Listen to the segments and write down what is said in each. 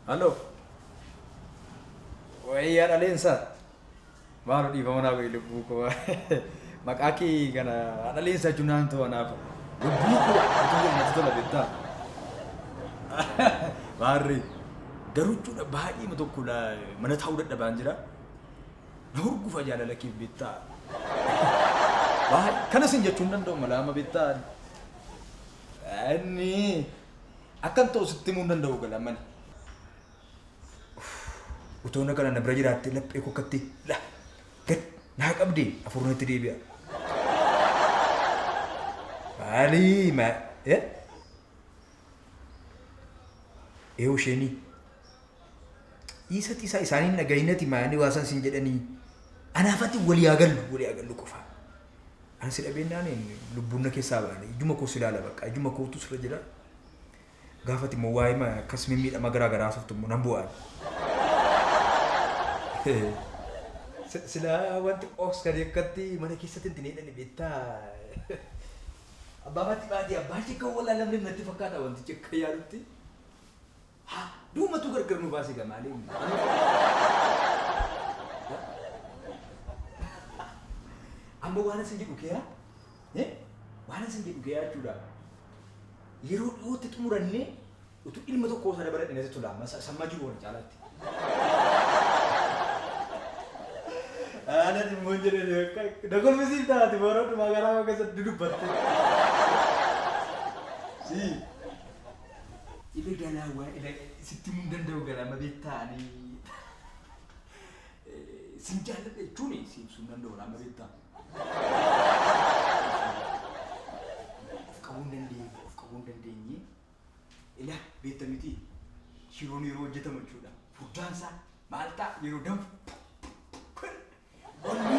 Halo. Wayyaa dhaleensa. Maal dhiifama naa wayii lubbuu koo. Maqaa kee kana dhaleensa junaan ta'u anaaf. Lubbuu koo otoo natti tola beektaa. Maarree garuu jechuudha baay'ee tokko mana taa'uu dadhabaan jira. Na hurgufa jaalala keef beektaa. Kanas hin jechuun danda'u mala amma beektaa. Inni akkan ta'u sitti himuu hin danda'u galamani. Utuuna kana na bira jiraattee laphee kokkatti gad naa qabdee afurnatti deebi'a. Maalii eewu isheenii dhiisati isaa isaanii nagahinati maanii waasan siin jedhanii anaafatti walii agallu qofa. Ani si dhabeennaan lubbuun na keessaa baane ijuma koo si ilaala bakka ijuma kootu sirra jira. Gaafati immoo waa'ee akkas miidhama garaa garaa softu immoo nan bu'aan. Sila wanti Oscar akkatti mana keessatti hin dinedhani beektaa. Abbaabatti baadiyyaa abbaa jecha wallaa lamni natti fakkaata wantichi akka yaadutti. Duumatu gargar nu baasee gamaalee. Amma waan isin jedhu keeyaa? Waan isin jedhu keeyaa jechuudha. Yeroo dhiyootti xumurannee utuu ilma tokkoo sana bara dhinatti tola sammaa jiru wal caalaatti. Ana immoo jedhee dagoomisiif taate booroo dhumaa garaa keessatti dubbatte. Si ibe ganaa waa sitti mun danda'u garaa ma beektaanii. Sin jaalladha jechuun si ibsuu danda'u laa ma beektaa. Of qabuun dandeenye ilaa beekta miti shiroon yeroo hojjetamu jechuudha. Furdaansaa maal ta'a yeroo danfu. Onni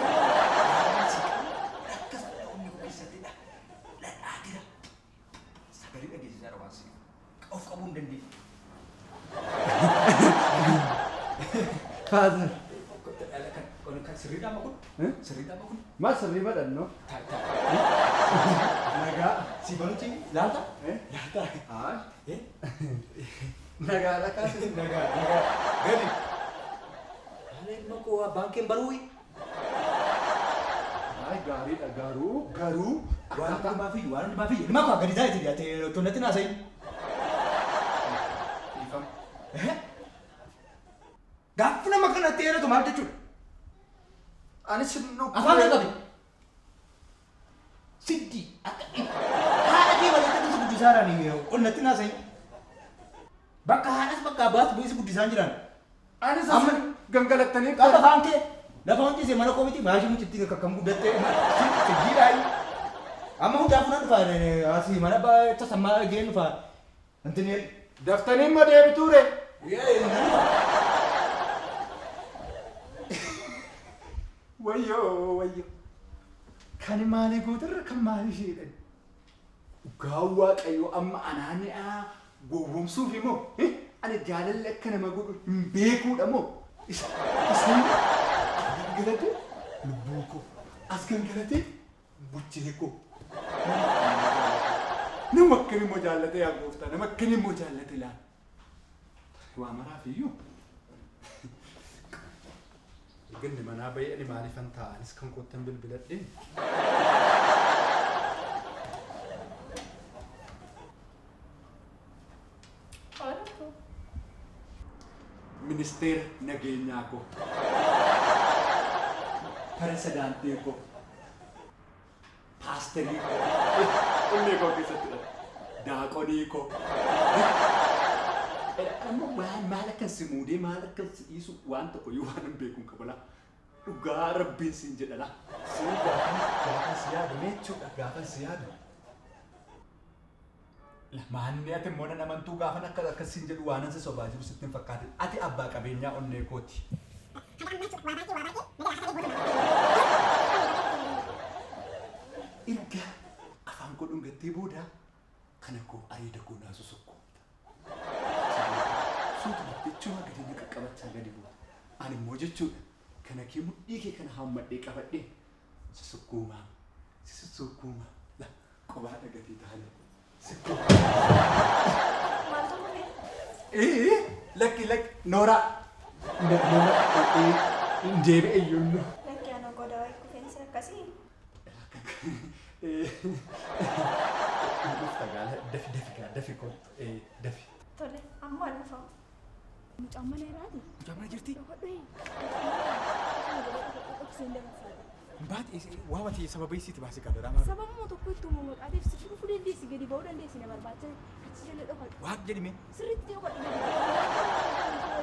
akkas onni koo keessatti dhadhaatira. Sagalee dhageessisaa dha waan si of qabuu hin dandeenye. Father. Kan sirriidhaa ma kun? Sirriidhaa ma kun? Maal sirrii badhanno? Nagaa. Si banuti laalta? Laalta. Nagaa dhakaa. Nagaa. Gadi. Haala ilma koo baankeen baruuyi. Ay gaariidha garuu waan hundumaa fi ilma koo gadi taa'eeti dhiyaate tonnatti naasayi. Gaafa nama kanatti eeratu maal jechuudha? ani sinno Afaan kan qabe. Siddi akka haadha kee walitti si guddisaa jiranii onnatti naasayi. Bakka haadhas bakka abbaas bu'isi guddisaan jiran. ani amma gangalattanii Qaba afaan kee lafa wanti isee mana koo miti maashii mucitti akkam guddattee siddiidhaayi. Amma hundaa funan dhufaa asii mana tasammaa geen dhufaa. Antini daftanii immoo deebituure. Wayyo. Kan maalii gootarra kan maalii isheedhan. Dhugaa Waaqayyoo amma anaani'aa gowwoomsuuf immoo ani jaalalli akka nama godhu hin beekuudha moo isaan gangalate lubbuu koo as gangalate buchee koo. Nama akkani immoo jaallate yaa gooftaa nama akkani immoo jaallate laa. Waa maraaf iyyuu. Ganni manaa bahee ani maaliifan taa'anis kan kottan bilbiladhe. Ministeera nageenyaa koo. Pirezidaantii koo. Paasterii koo. Onnee koo keessattidha. Daaqonii koo. Amma waan maal akka si muudee maal akka si dhiisu waan tokko yoo waan hin beekuun qabala. Dhugaa rabbiin siin jedhala. Siin gaafa si yaadu jechuudha gaafa si yaadu. Maanni ati immoo nan amantuu gaafa akka siin jedhu waan ansa sobaa jiru sitti hin fakkaate. Ati abbaa qabeenyaa onnee kooti. Erga afaan koo dhungattee booda kana koo areeda koo naasu sokko. Suutu jechuun gadi na qaqqabachaa gadi bu'a. Ani immoo jechuudha kana kee mudhii kee kana hammadhee qabadhee sisukkuumaa la qobaa dhagatee taa'anii. lakki Nooraa. Hin deebi'e iyyuu. Lakki ana goda waa'ee kufeensa akkasii. Dafi kottu. Dafi. Tole amma lafa. Mucaan mana jiraati. Mucaa mana jirti? Hodhee. Baati waamati sababa isiiti baasii qaba daramaa. Sababuma tokko itti uumamu adeef si dhufuu dandeessi gadi ba'uu dandeessi na barbaacha achi jala dhufatu. Waaq jedhime. Sirriitti yoo godhu gadi ba'uu.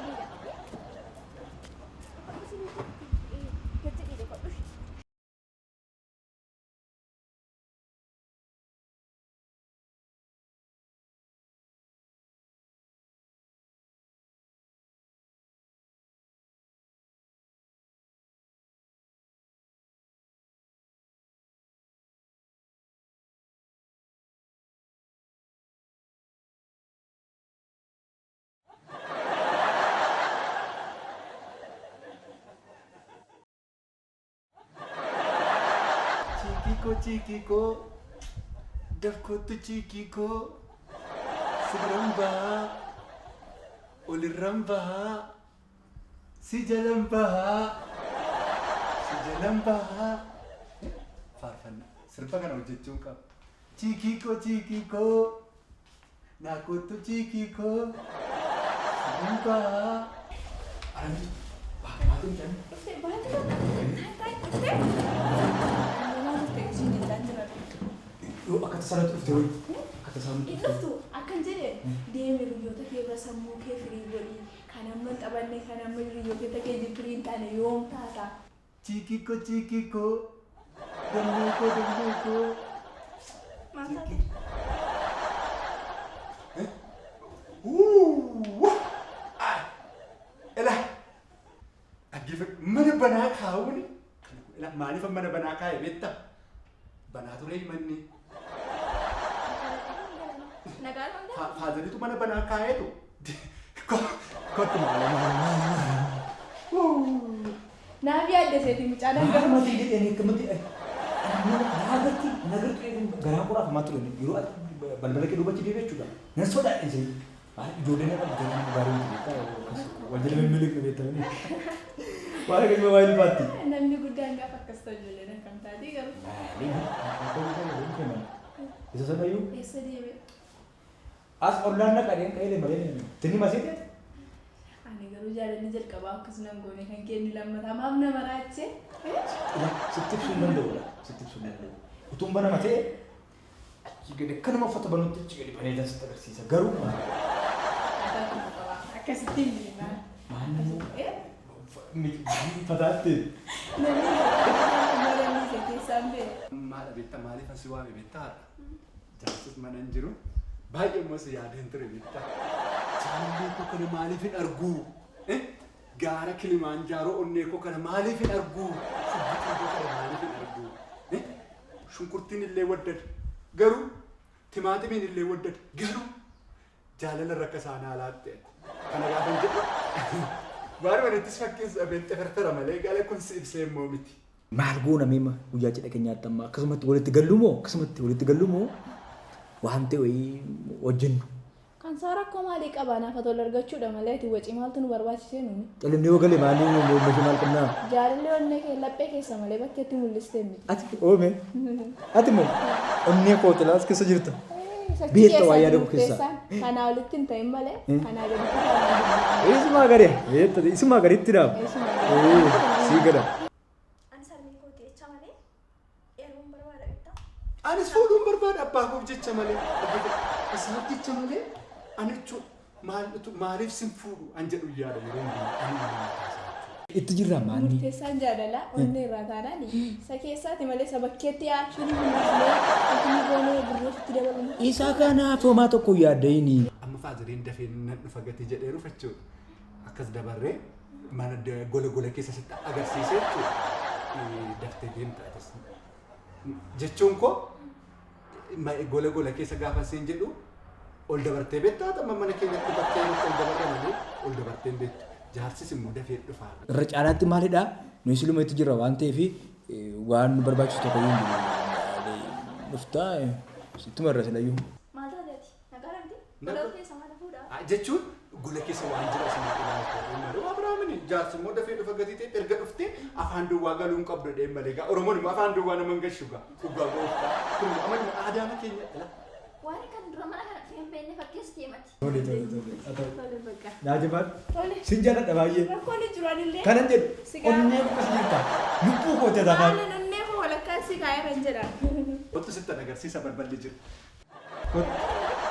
Ciki ko, daf kottu ciki ko, sirran bahaa, olirran bahaa, si jalan bahaa, faarfanna sirba kana hojjechuun qaba. Ciki ko, naa kottu ciki ko, sirran bahaa. Alamni, maatiin jedhamu. Yoo akka tasaanatti dhufte hoyi. Akka tasaanatti dhufte. Dhuftu akkan jedhe deemi hiriyoota kee bira sammuu kee firii godhi kan amma hin taphanne kan amma hiriyoota kee jibbiri hin taane yoom taata. Ciki ko, dammee ko. Maal taate? Ela dhaggeeffadhu mana banaa kaa'uun maaliif mana banaa kaa'e beektaa? Banaa ture manni. Faazilitu mana banaa kaa'eetu. Kottu maala. Naaf yaadde seeti mucaan Maa mati jedhanii akkamatti naagarti garaa qoraaf maa ture yeroo balbala kee duubachi deebi'e jechuudha. Nan sodaadhe ishee. Ijoolleen akka bitanii gaarii miti beektaa wal jala mimmilik beektamanii. Waan akkasuma waa ilmaatti. namni guddaan gaafa akkas ta'u ijoolleen akkam taatee garuu. Isa sanayyuu Eessa deeme? as ollaan naqadeen qaelee malee tinni masiite. Ani garuu jaalalli jalqabaa akkasumaan goone kan kennu lammataa maaf nama raachee? Sitti ibsuu hin danda'udha. Utuun banama ta'e achi gadi akkanuma uffata banuutti achi gadi bareedan sitti agarsiisa. Garuu Akkasitti hin deemaa. fataatti. Namni isa keessaan bee. Maadha beektaa maaliif asii waame beektaa? Jaarsis mana hin jiru. Baay'ee immoo si yaadeen ture beektaa. Jaalallee koo kana maaliif hin arguu? Gaara Kilimaanjaaroo onnee koo kana maaliif hin arguu? Shubbituu koo kana maaliif hin arguu? Shunkurtiin illee waddada. Garuu timaatimiin illee waddada. Garuu jaalala rakka isaanii alaatti. Kana gaafa hin jedhu. Baaruma ittis fakkeessa beekte farfara malee gaala kun si ibsee immoo miti. Maal goona miima guyyaa cidha keenyaatti amma akkasumatti walitti gallu moo waan ta'e wayii hojjennu. Kan saa rakkoo maalii qaba naaf tole argachuudha malee ati wacii maaltu nu barbaachisee nuuni. Qalimni yoo galee maal qabnaa? Jaalalli onnee kee laphee keessa malee bakkeetti mul'istee miti. Ati oome ati moo onnee kootilaas keessa jirta. Beekta waa yaada koo keessaa. Kanaa olitti hin ta'in malee kanaa gaditti taa'u. Isuma gaditti dhaabu. Sii gala. Anis fuudhuun barbaada abbaa koof jecha malee. Isaaf jecha malee ani maaliif sin fuudhu an jedhu yaada yeroo hundumaa. Itti jirra maanni. Murteessaan jaalala onnee irraa taanaan isa keessaati malee isa bakkeetti yaashuun mul'isnee goonee birroofitti dabalama. Isa kanaaf homaa tokko yaaddeeni. Amma faaziriin dafee nan dhufa gatii jedhee rufachuudha. Akkas dabarree mana gola keessa sitti agarsiisee daftee deemtaa jechuun koo gola keessa gaafa siin jedhu ol dabartee beektaa amma mana keenyatti bakkee ol dabarree malee ol dabartee hin beektu. Jaarsis immoo dafee dhufaa. Irra caalaatti maalidha? Nuyi siluma itti jirra waan ta'eef waan nu barbaachisu tokko yoo dhuftaa sittuma irra silayyuu. Maal taateeti? Nagaa dhabdee? Balaa keessa maal fuudhaa? Jechuun gola keessa waan jira isin ilaaltu. Waa biraa mini jaarsi immoo dafee dhufa gatii ta'e erga dhuftee afaan duwwaa galuu hin qabdu dhee malee gaa Oromoon immoo afaan duwwaa nama hin gashu gaa dhugaa gooftaa. Kun amalli aadaa keenya. Waan kan dura mana kana finfinnee fakkeessi deemati. Tole bakka. Naajibaat. Tole. Sin jaalladha baay'ee. Rakkoon jiranillee. Kanan jedhu onnee kunis jirta. Lubbuu koo jedha. Maali onnee koo walakkaan si kaa'eeran jedha. Wanti sitti agarsiisa balballi jira.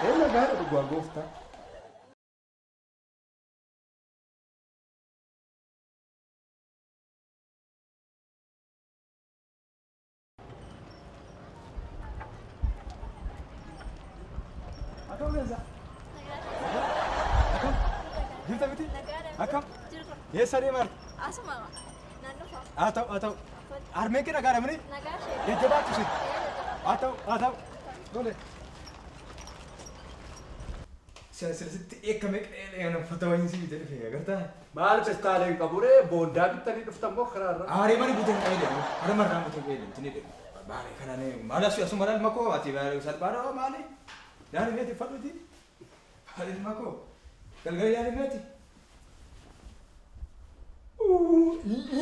Eenyu gaara dhugaa gooftaa. Jirta miti? Akkam? Eessa deemaa? Asuma naannoo Haa ta'u. Harmeen kee nagaadha mini? nagaa ishee. Jajjabaattu si. Haa ta'u. Tole. Siyaasatti eekame qeelee uffata wayiinsi bitee dhufee agartaa? Maal pestaaleen qaburee boondaa bittanii dhuftan moo karaarra? Aaree mani buteen qeelee hara marraan buteen qeelee tini dheeru. Baaree kanaan maal asuma ilma koo ati salphaadha maali? Yaani meeti fadhuti? Haali ilma koo galgala yaani meeti?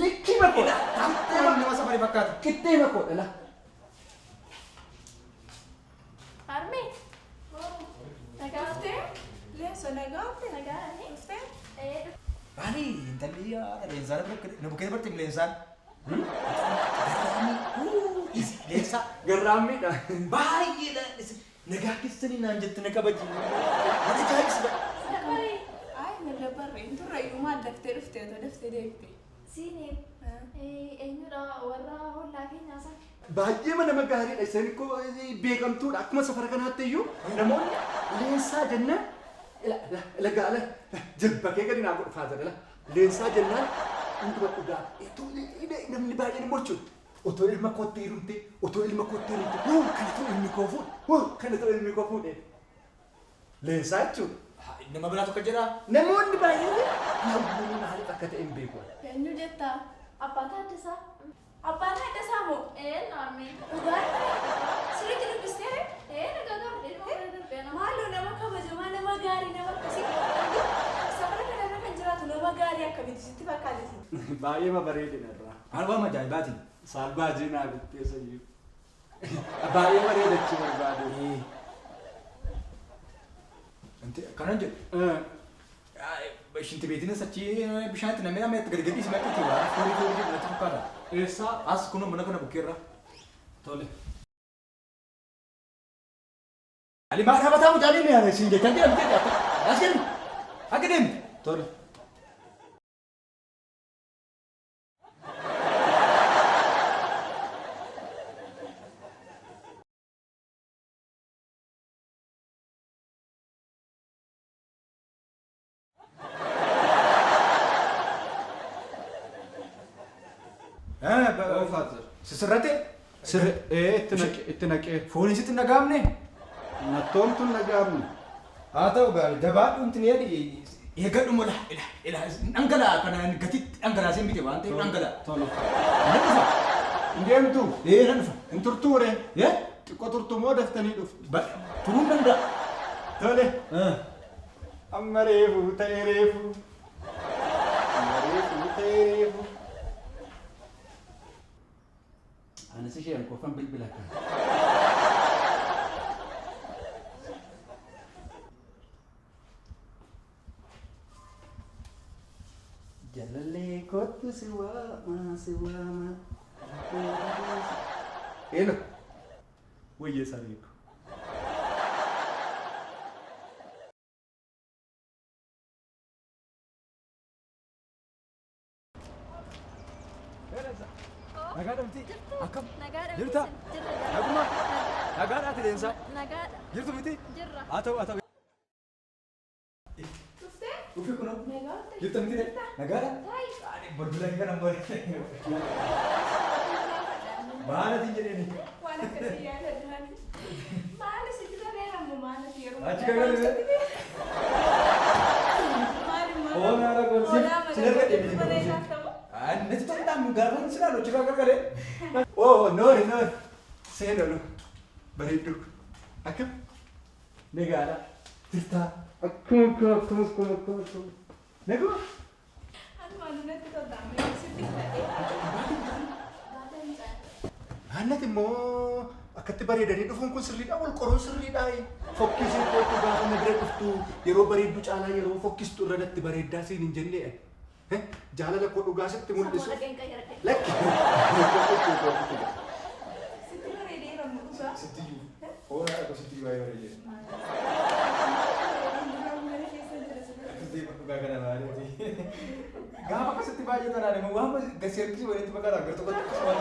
Likki makoodha. Nama safari fakkaata. Kittee makoodha la. Harmee. Nagaa Dhuftee? Leessa nagaa dhuftee? nagaa ani. Dhuftee? Baani intalli yaada leensaan na bukkee bartee leensaan. Leensaa Garraammiidha. baay'eedha. Nagaa keessanii naan jette na kabaji. Nati jaayisudha. Safarii. Ay na dabarre hin turre iyyumaa daftee dhuftee otoo daftee deebite. Siinee. Eenyudha warra hollaa keenyaa sana. Baay'ee nama gaariidha. Isaan koo beekamtuudha. Akkuma safara kanaatti iyyuu namoonni leensaa jennaan lagaala jilba kee gadi naa godhufaa jira. Leensaa jennaan hunduma dhugaa. Namni baay'een morchuudha. Otoo ilma kootti hirumte, kana ta'u ilmi koo fuudhe. Leensaa jechuudha. Nama biraa tokko jedhaa. Namoonni baay'een namoonni maaliif akka ta'e hin beeku. Eenyu jettaa? Abbaan taaddasaa. Abbaan Taaddasaa moo? Harmee. Dhugaadha. Sirriitti dubbistee? Nagaa gaafadhee darbee nama. Maaloo nama kabajamaa nama gaarii nama akkasii. Safara kanarra kan jiraatu nama gaarii akkamitti sitti fakkaate? Baay'ee bareedina irraa. Albaa ajaa'ibaati. Salbaajii naa bittee sayyuu. Baay'ee bareedachuu barbaade. Kanan jedhu. Shinti beetiinis achi bishaanitti namni itti gadi gadhiisi maqaa itti waa furii jedhu natti fakkaata. Eessaa? As kunoo mana kana bukkeerra. Tole. Ali maa dhaabataa mucaalee ni yaada siin jechaan jedhamtee as kennu akka deemu. Tole. Sisirratti Itti naqee. fooniin sitti nagaamne Nattoon tun nagaamne. haa ta'u gaarii dabaadhuun tini eegadhuma dhangala'aa kanaan gatitti dhangalaasee miti waan ta'eef dhangala'a. Tole. Nan dhufa. Hin deemtu. Nan dhufa. Hin turtuure. Yee? Xiqqoo turtu moo daftanii dhuftu. Turuun danda'a. Tole. Amma reefu ta'e reefu. Anis isheen qofan bilbila kana. Jalalee kottu si waama. Eeno. Wayyee sariiku. Nagaa dhabti? Akkam? Nagaadha. Jirta? Jirra. Naguma? Nagaadha ati leensaa? Nagaadha. Jirtu miti? Jirra. Haa ta'u. Dhuftee? Dhufi kunoo. Nagaa dhuftee? Jirta miti nagaadha? Balbala kana maalatiin jedheni. Waan akkasii yaada duraanii. Maali sitti dhabeeramu maalati yeroo Achi gagalame. Maali maali? Oonaara goonsi. Sinarra deemee bareedaa ta'u. Natti toltaan gaafa hin silaalu achi gaggale. Noori. Seenolu. Bareeddu. Akkam? Nagaadha. Jirtaa. Akkuma. Naguma. Ani maalumatti toltaame sitti fudhadhee. Haannati immoo akkatti bareedanii dhufuun kun sirriidha. Wal qoruun sirriidha. Fokkisii kootu gaafa na bira dhuftu yeroo bareeddu caalaa yeroo fokkistu irra natti bareeddaa siin hin jennee. Jaalala koo dhugaa sitti mul'isu. Lakki. Sitti bareedeera dhugaa. Sittiyyuu. Oolaa akka sittiyyuu waa'ee bareedee. Gaafa akkasitti baay'ee tanaan immoo waan gasii harkisii walitti maqaa gara tokkotti akkasuma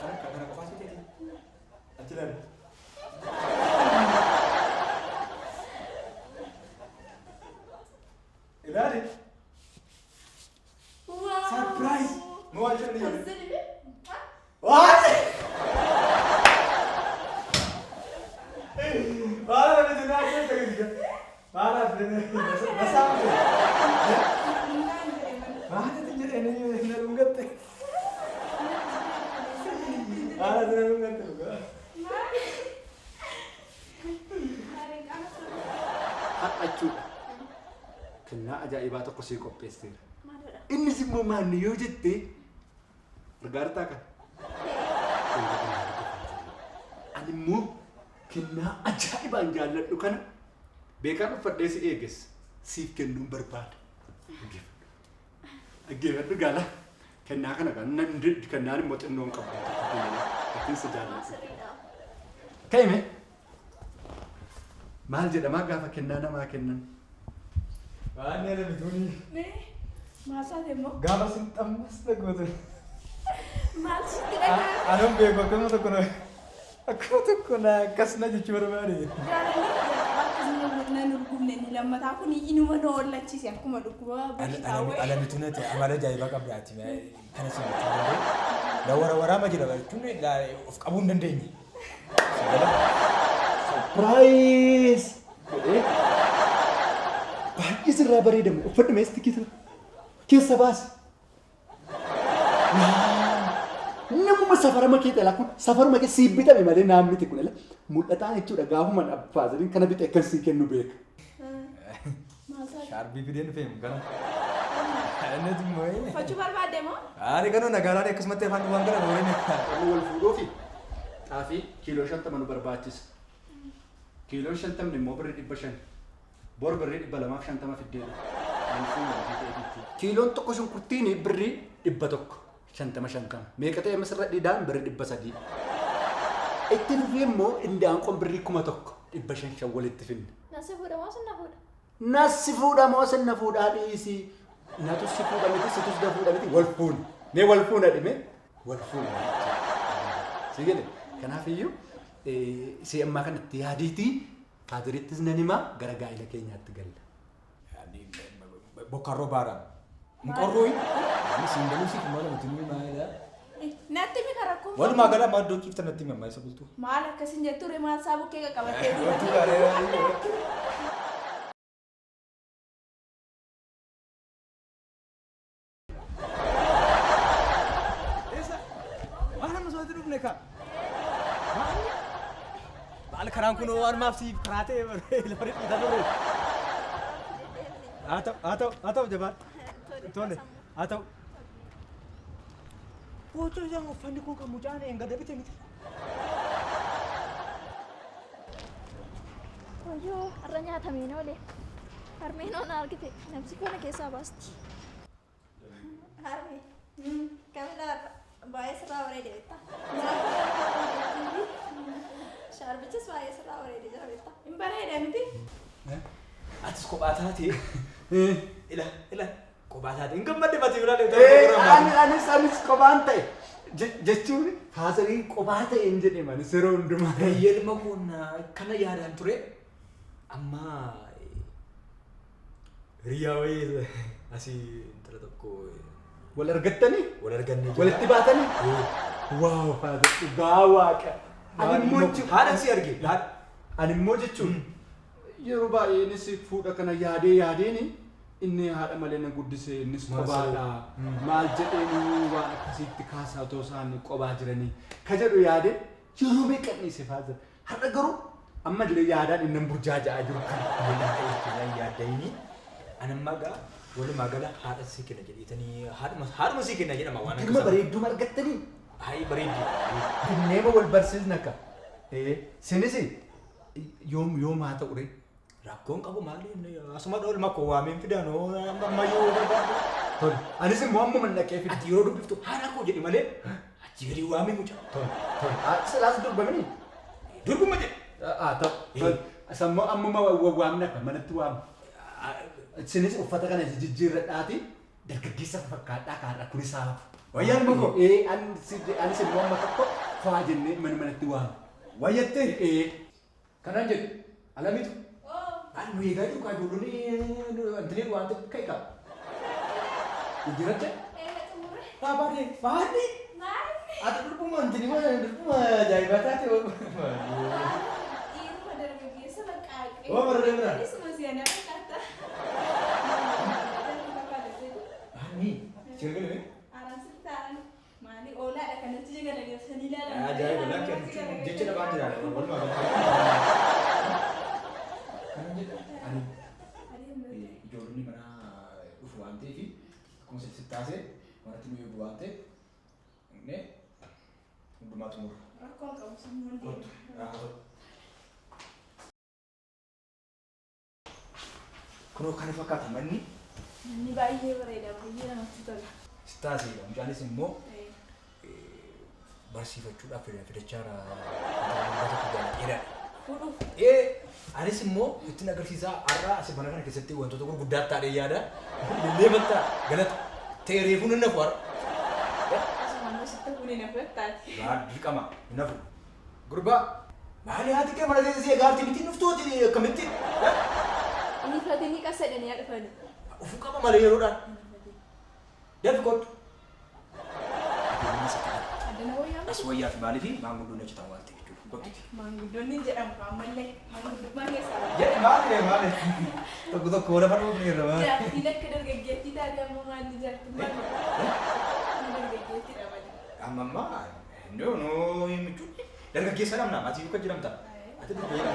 waan kana qofaa si ta'e achi laala. Ilaali. Surprise! Mau aja nih. What? Para na din ako talaga. Para din. Nasama ko. Bakit din yan yung nalunggat eh. Para din nalunggat talaga. Achuudha. Kennaa ajaa'ibaa tokko sii qopheesseera. Innis immoo maanni yoo jette gargaartaa kan. Ani immoo kennaa ajaa'ibaan jaalladhu kana beekaan uffadhee si eeges siif kennuun barbaada. Dhaggeeffadhu gaala. Kennaa kana kan kennaan immoo xinnoon qabu. Gatiin si jaalladhu. Ka'ime maal jedhamaa gaafa kennaa namaa kennan? Waan yana bituuni. Masa demo. Gaafa sin xammas dhagoota. Maal sitti dhagaa? Anan beeku akkuma tokko na akkas na jechuu barbaade. Jaalalli nan urgumne ni lammataa kun inuma na ollachiise akkuma dhukkuba bashitaawee. Ala mitunati amala ajaa'ibaa qabdaati. Kana sin bituu waraama jira jechuun of qabuu hin dandeenye. Surprise! Baay'ee sirraa bareedamu uffadhu meeshaa keessa keessa baas. Namuma safarama kee dhala kun safaruma kee siif bitame malee naam miti kun mul'ataan jechuudha gaafuma faaziliin kana bitee kan sii kennu beeka. Shaarbii fideen feemu kana. Inni immoo Fachuu barbaadde moo? Ani kanoo nagaadhaan akkasumatti afaan waan gara booreen. Amma wal fuudhuu fi xaafii kiiloo 50 nu barbaachisa. Kiiloo 50 immoo birrii 500. Bor birrii 250 fiddeedha. Kiiloon tokko shunkurtiin birrii 100. 50. Meeqa ta'e misirra dhidhaan birrii 300. Itti fufee immoo indaanqoon birrii 1000. 500 walitti finne. Nasi fuudha moo sinna fuudha? Nasi fuudha moo sinna fuudhaa dhiisi. Natu si fuudha miti situs da fuudha miti wal fuuni. Mee wal fuuna dhime wal fuuna. Sigale kanaaf iyyuu si ammaa kanatti yaadiitii faatirittis nan himaa gara gaa'ila keenyaatti galla. Bokkarroo baara. Mukorroo ani sindalu si kuma la mutumi maala. Natti mi karakku. Walumaa gala maaddoo kifta natti mammaa isa bultu. Maal akkasin jetture maal saabu kee qabattee. Baal karaan kun waan maaf siif karaa ta'e lafa dhiitaa ture. Haa ta'u jabaan. Tole haa ta'u. Boocoo isaan uffanni kun kan mucaan eeggadda bite miti. Wayyoo har'a nyaatameen oole. Harmeen oon argite namsi kana keessaa baasti. Harmee kamila baay'ee sirraa bareede beektaa. Shaarbichis baay'ee sirraa bareede jira beektaa. Hin bareede miti. Atis kophaa taatee ila kophaa taatee hin gammadde mati biraa deemtee. Anis kophaan ta'e jechuun faasaliin kophaa ta'e hin jedhe manis yeroo hundumaa. Yelma kun kana yaadaan ture amma hiriyaa wayii asii intala tokko Wal argattanii? wal argannee Walitti baatanii? Waaw faasal dhugaa waaqa. haadha si arge Ani immoo jechuun yeroo baay'ee innis fuudha kana yaadeen inni haadha malee na guddise innis qobaadha. Maal jedheen waan akkasitti kaasaa otoo isaan qobaa jiranii ka jedhu yaade yeroo meeqanni si faasal. Har'a garuu amma illee yaadaan inni burjaaja'aa jiru kan yaadda inni anamma gaa walumaa gala haadha sii kenna jedhitanii haadhuma sii kenna jedhama waan Dhuguma bareedduu argattanii Hai bareeddi. binneema wal barsiisna akka sinis yoom haa ta'u ree Rakkoon qabu maali asuma dhoolma koo waameen fidanoo ammayyuu barbaadu. tole anis immoo amma mannaqee fide Ati yeroo dubbiftu haadha koo jedhi malee achi gadi waamee mucaa. tole silaas dubbamanii Durbuma jedhe. ta'u sammoo ammuma waamna akka manatti waamu sinis uffata kana jijjiirradhaati dargaggeessa fakkaadhaa kaadha kunis haa Wayyaan mako. anis immoo amma tokko faa jennee manatti waamu Wayyattee. Kanaan jedhu alamitu. Ani nu eegaa jiru kaa ijoolleen antileen waan ta'e kai qaba. Jijjiiratte. Baadhee baadhee. Ati durbuma antilima durbuma ajaa'ibaa taate. Oh bareedee bira. Ani cirgalee. Ajaa'iba lakkeen jecha dhabaa jira walumaa galatti. Kanan jedhu ani ijoolleen mana dhufu waan ta'eef akkuma sitti taasee manatti nu eegu waan ta'eef inni hundumaa xumura. Kunoo kana fakkaata manni Manni baay'ee bareeda, baay'ee namatti tola. sitaaseedha. Mucaanis immoo barsiifachuudhaaf fidachaa jira. Fuudhuuf. Anis immoo ittiin agarsiisaa har'a asii mana kana keessatti wantoota gurguddaa taa'ee yaada. Illee bakka galata ta'e reefuun hin nafu har'a. Asumaan sitti kun hin hafu taate. Dirqama hin nafu. Gurbaa maali haati kee mana keessatti eegaartii miti nuftooti akkamitti? Inni flatini qasadanii dhufanii. Ufuu qaba malee yeroodhaan. Dafi kottu. Addana wayyaa. As wayyaa fi maalii fi maanguddoon achi ta'an waan ta'eef jechuudha. Kottu. Maanguddoonni jedhamu ammallee maanguddummaa keessaa. Jedhi maali? Tokko tokko wala fadhuuf ni irra maali? Jaartiin akka dargaggeettii taate ammoo maalli jaartummaa dargaggeettii dhabani. Amma no michuuti. Dargaggeessa namna ati akka jedhamta. Ati dargaggeessa.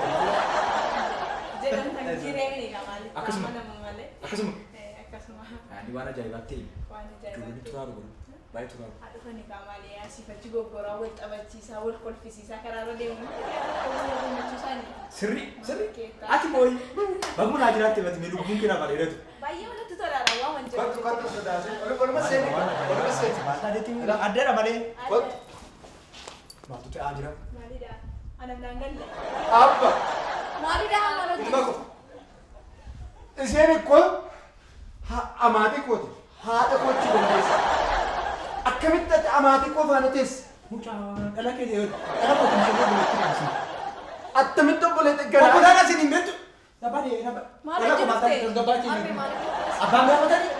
Jedhamtan jireenya maali? Akkasuma. Akkasuma. Akkasuma. Ani waan ajaa'ibaa ta'e. Waan Ijoolleen ajaa'iba. turaa dhugu. Baay'ee turaa dhugu. Haadha fani qaamaalee asiifachii goggoraa wal taphachiisaa wal kolfisiisaa karaarra deemu. Sirri. Ati booyi. Bakkuma naa jiraatti mati lubbuun kee naaf dheeratu. Baay'ee manatti tolaadha waan wanjaa. Kottu sodaasee oluma seeni Addeedha malee. Maaltu ta'aa jira? Maalidha? Anam daangalle. abba Maalidha hamalatti? ilma ko isheen ikkoo amaatii kooti haadha kootti dandeessa akkamitti ati amaatii koo faana teessa Mucaa dhala kee dhala kootiin ishee obboleetti dhaabsi. attamitti obboleetti Obbolaan ganaa asiin hin beektu. Dabadee nama. Maal Dhala koo maataan hojjette? tasgabbaatii. Harmee maal hojjette? Abbaan gaafatanii.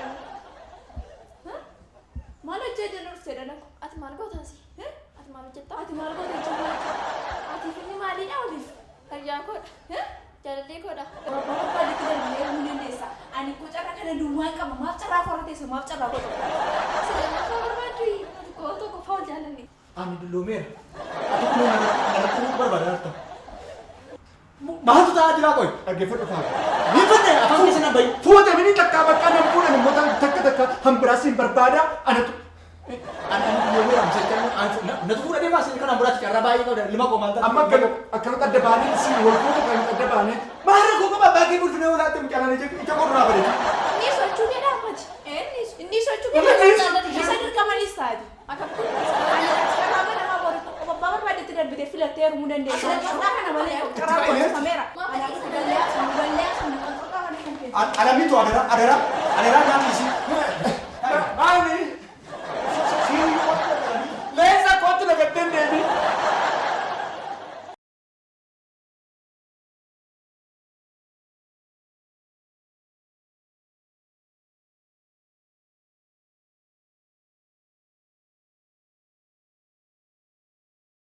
Maal hojjette dhuftee dhala koo? Ati maal gootaasi? Ati maal hojjettaa? Ati maal goote jechuudha? Ati finni maalidha oliif? Hiriyaa koodha. Jaalallee koodha. Babbaa baadiyyaatti darbee hin dandeessa. Ani koo carraa kana duwwaan qaba. Maaf carraa korra teessa maaf carraa godha. Sila lafa barbaaddu ati koo tokko fa'aa ol jaalallee. Ani dulloomeera. Ati kun natti barbaada harta. Maaltu ta'aa jira qoy? dhaggeeffadhu faana Ni fadde afaan keessa na bayi. fuute mini takkaa bakka nam fuudhan immoo takka hambiraas hin barbaada anatu Ani dulloomeera amseetan natu fuudha deemaa sin kana ambulaatti carraa baay'ee qabda lima koo maalta. amma akkanatti adda baanee si wal fuutu kan adda baanee Maara koo qaba baakii bulfinee walaatti mucaalaan ija qorraa bareedu. Inni sochuu jedha ammati. Inni sochuu Inni jedha. Isa dirqamanis taati. Karaama namaa boru babbaa barbaadetti darbitee filattee heerumuu dandeessu. Carraa kana malee carraa godhafameera. Alamitu Alamitu adara nyaanni isii.